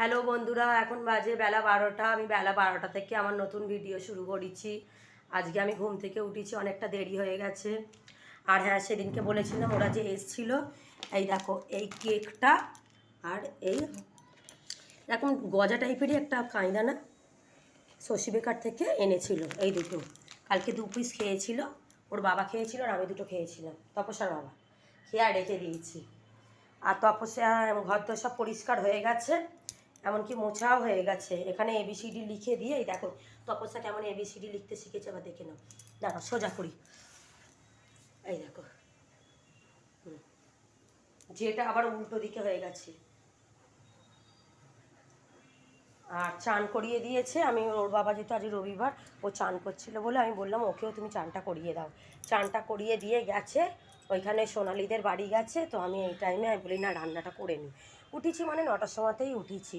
Hello বন্ধুরা, এখন বাজে বেলা 12টা। আমি বেলা 12টা থেকে আমার নতুন ভিডিও শুরু করেছি। আজকে আমি ঘুম থেকে উঠেছি, অনেকটা দেরি হয়ে গেছে। আর হ্যাঁ, সেদিনকে বলেছিলাম ওরা যে এসছিল, এই দেখো এই কেকটা আর এই এরকম গজা টাইপেরই একটা কাঁইদানা শশী বেকার থেকে এনেছিল। এই দুটো কালকে 2 পিস খেয়েছিল, ওর বাবা খেয়েছিল আর আমি দুটো খেয়েছিলাম, তপস্যার বাবা খেয়ে আর রেখে দিয়েছি। আর তপস্যা ঘর তো সব পরিষ্কার হয়ে গেছে, এমনকি মোছাও হয়ে গেছে। এখানে এবিসিডি লিখে দিয়ে, এই দেখো তপস্যা কেমন এবিসিডি লিখতে শিখেছে, আবার দেখে নাও। দেখো সোজা করি, এই দেখো যেটা আবার উল্টো দিকে হয়ে গেছে। আর চান করিয়ে দিয়েছে, আমি ওর বাবা যেহেতু আজ রবিবার, ও চান করছিল বলে আমি বললাম ওকেও তুমি চানটা করিয়ে দাও। চানটা করিয়ে দিয়ে গেছে, ওইখানে সোনালিদের বাড়ি গেছে। তো আমি এই টাইমে আমি বলি না রান্নাটা করে নিই। উঠেছি মানে 9টার সময়তেই উঠেছি।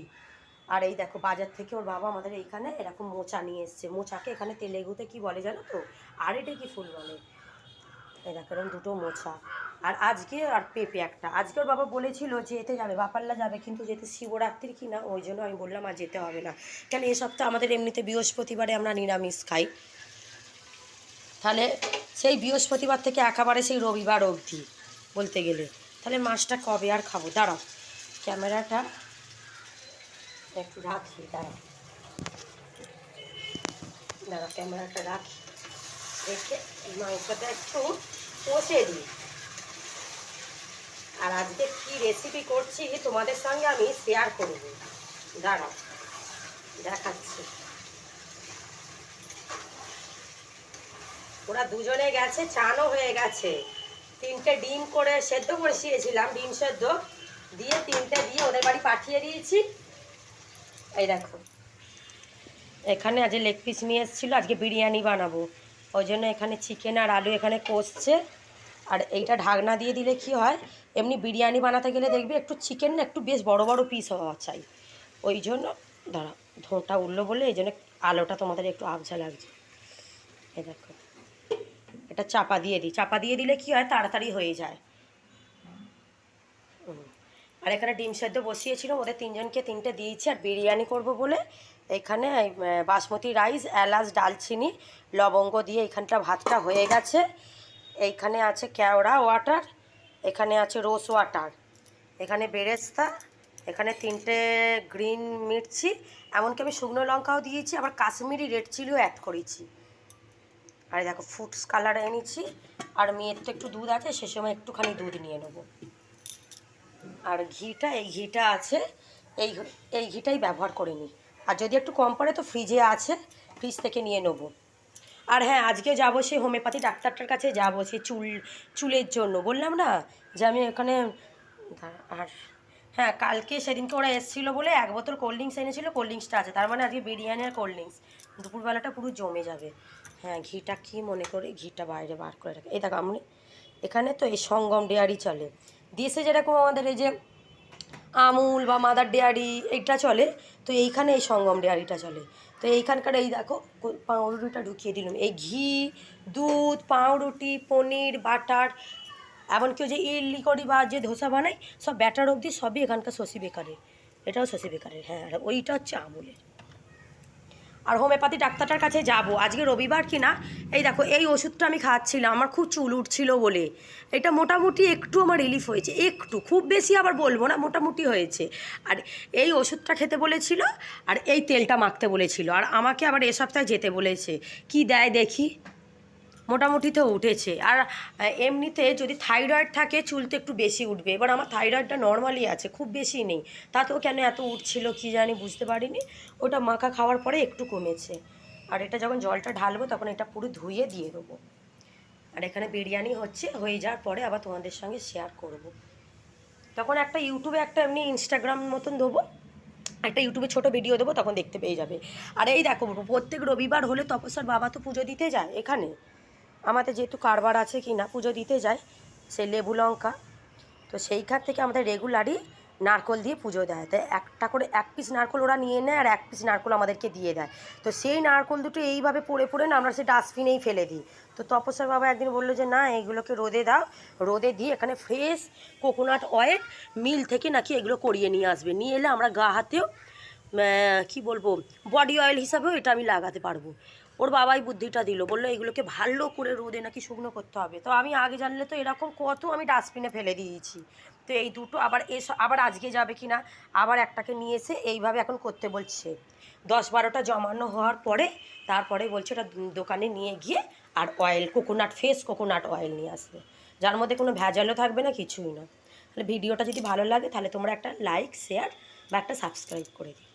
আর এই দেখো বাজার থেকে ওর বাবা আমাদের এইখানে এরকম মোচা নিয়ে এসছে। মোচাকে এখানে তেলেগুতে কি বলে জানো তো, আর এটা কি ফুল বলে, এই দেখো এরকম দুটো মোচা। আর আজকে আর পেঁপে একটা। আজকে ওর বাবা বলেছিল যে এতে যাবে, বাপাল্লা যাবে, কিন্তু যেতে শিবরাত্রি কি না, ওই জন্য আমি বললাম আর যেতে হবে না। কেন এই সপ্তাহে আমাদের এমনিতে বৃহস্পতিবারে আমরা নিরামিষ খাই, তাহলে সেই বৃহস্পতিবার থেকে একেবারে সেই রবিবার অবধি বলতে গেলে, তাহলে মাছটা কবে আর খাবো। দাঁড়াও ক্যামেরাটা একটু রাখি, দাঁড়াও দাঁড়াও ক্যামেরাটা রাখি, রেখে মাংসটা একটু কষে দিই। আর আজকে কি রেসিপি করছি তোমাদের সঙ্গে আমি শেয়ার করব, দাঁড়াও দেখাচ্ছি। ওরা দুজনে গেছে, চানও হয়ে গেছে। 3টে ডিম করে সেদ্ধ বসিয়েছিলাম, ডিম সেদ্ধ দিয়ে 3টে দিয়ে ওদের বাড়ি পাঠিয়ে দিয়েছি। এই দেখো এখানে আজ লেগ পিস নিয়ে এসেছিলো, আজকে বিরিয়ানি বানাবো, ওই জন্য এখানে চিকেন আর আলু এখানে কষছে। আর এইটা ঢাকনা দিয়ে দিলে কি হয়, এমনি বিরিয়ানি বানাতে গেলে দেখবি একটু চিকেন না একটু বেশ বড় বড় পিস হওয়া চাই, ওই জন্য। দাঁড়া ধোঁটা উঠলো বলে এই জন্য আলোটা তোমাদের একটু আবঝা লাগছে। এই দেখো এটা চাপা দিয়ে দিই, চাপা দিয়ে দিলে কি হয় তাড়াতাড়ি হয়ে যায়। আর এখানে ডিম সেদ্ধ বসিয়েছিলাম, ওদের 3জনকে 3টে দিয়েছি। আর বিরিয়ানি করব বলে এখানে বাসমতি রাইস, এলাচ, দালচিনি, লবঙ্গ দিয়ে এখানটা ভাতটা হয়ে গেছে। এইখানে আছে কেওড়া ওয়াটার, এখানে আছে রোজ ওয়াটার, এখানে বেরেস্তা, এখানে 3টে গ্রিন মির্চি, এমনকি আমি শুকনো লঙ্কাও দিয়েছি, আবার কাশ্মীরি রেড চিলিও অ্যাড করেছি। আর দেখো ফুডস কালার এনেছি। আর মেয়ের তো একটু দুধ আছে, সে সময় একটুখানি দুধ নিয়ে নেবো। আর ঘিটা, এই ঘিটা আছে, এই এই ঘিটাই ব্যবহার করে নিই। আর যদি একটু কম পড়ে তো ফ্রিজে আছে, ফ্রিজ থেকে নিয়ে নেবো। আর হ্যাঁ, আজকে যাবো সেই হোমিওপ্যাথি ডাক্তারটার কাছে যাবো, সেই চুলের জন্য বললাম না যে আমি এখানে। আর হ্যাঁ, কালকে সেদিনকে ওরা এসেছিলো বলে 1 বোতল কোল্ড ড্রিঙ্কস এনেছিলো, কোল্ড ড্রিঙ্কসটা আছে, তার মানে আজকে বিরিয়ানি আর কোল্ড ড্রিঙ্কস দুপুরবেলাটা পুরো জমে যাবে। হ্যাঁ, ঘিটা কি মনে করে ঘিটা বাইরে বার করে রাখে। এই দেখো আমি এখানে তো এই সঙ্গম ডেয়ারি চলে, দেশে যেরকম আমাদের এই যে আমুল বা মাদার ডেয়ারি এইটা চলে, তো এইখানে এই সঙ্গম ডেয়ারিটা চলে। তো এইখানকার এই দেখো পাউরুটিটা ঢুকিয়ে দিলাম, এই ঘি, দুধ, পাউরুটি, পনির, বাটার, এমনকি ওই যে ইডলি করি বা যে ধোসা বানাই সব ব্যাটার অবধি সবই এখানকার শশী বেকারের। এটাও শশী বেকারের, হ্যাঁ। আর ওইটা হচ্ছে আমুলের। আর হোমিওপ্যাথি ডাক্তারটার কাছে যাব আজকে রবিবার কি না। এই দেখো এই ওষুধটা আমি খাচ্ছিলাম, আমার খুব চুল উঠছিল বলে। এটা মোটামুটি একটু আমার রিলিফ হয়েছে, একটু, খুব বেশি আবার বলবো না, মোটামুটি হয়েছে। আর এই ওষুধটা খেতে বলেছিল, আর এই তেলটা মাখতে বলেছিল, আর আমাকে আবার এ সপ্তাহে যেতে বলেছে। কি দেয় দেখি, মোটামুটি তো উঠেছে। আর এমনিতে যদি থাইরয়েড থাকে চুল তো একটু বেশি উঠবে। এবার আমার থাইরয়েডটা নর্মালি আছে, খুব বেশি নেই, তাতেও কেন এত উঠছিল কি জানি, বুঝতে পারিনি। ওটা মাখা খাওয়ার পরে একটু কমেছে। আর এটা যখন জলটা ঢালবো তখন এটা পুরো ধুয়ে দিয়ে দেবো। আর এখানে বিরিয়ানি হচ্ছে, হয়ে যাওয়ার পরে আবার তোমাদের সঙ্গে শেয়ার করব। তখন একটা ইউটিউবে একটা এমনি ইনস্টাগ্রাম মতন দেবো, একটা ইউটিউবে ছোটো ভিডিও দেবো, তখন দেখতে পেয়ে যাবে। আর এই দেখো প্রত্যেক রবিবার হলে তপস্যার বাবা তো পুজো দিতে যায় এখানে, আমাদের যেহেতু কারবার আছে কি না, পুজো দিতে যায় সেই লেবু লঙ্কা, তো সেইখান থেকে আমাদের রেগুলারই নারকোল দিয়ে পুজো দেয়। তাই একটা করে 1 পিস নারকোল ওরা নিয়ে নেয়, আর 1 পিস নারকোল আমাদেরকে দিয়ে দেয়। তো সেই নারকোল দুটো এইভাবে পড়ে পড়ে না আমরা সেই ডাস্টবিনেই ফেলে দিই। তো তপস্যার বাবা একদিন বললো যে না, এইগুলোকে রোদে দাও, রোদে দিয়ে এখানে ফ্রেশ কোকোনাট অয়েল মিল থেকে নাকি এগুলো করিয়ে নিয়ে আসবে, নিয়ে এলে আমরা গা হাতেও কি বলবো, বডি অয়েল হিসাবেও এটা আমি লাগাতে পারবো। ওর বাবাই বুদ্ধিটা দিল, বললো এগুলোকে ভালো করে রোদে নাকি শুকনো করতে হবে। তো আমি আগে জানলে তো এরকম কত আমি ডাস্টবিনে ফেলে দিয়েছি। তো এই দুটো আবার আবার আজকে যাবে কি না, আবার একটাকে নিয়ে এসে এইভাবে এখন করতে বলছে। 10-12টা জমানো হওয়ার পরে তারপরে বলছে ওটা দোকানে নিয়ে গিয়ে আর oil, coconut, fresh coconut oil নিয়ে আসবে, যার মধ্যে কোনো ভেজালও থাকবে না, কিছুই না। তাহলে ভিডিওটা যদি ভালো লাগে তাহলে তোমরা একটা লাইক, শেয়ার বা একটা সাবস্ক্রাইব করে দিও।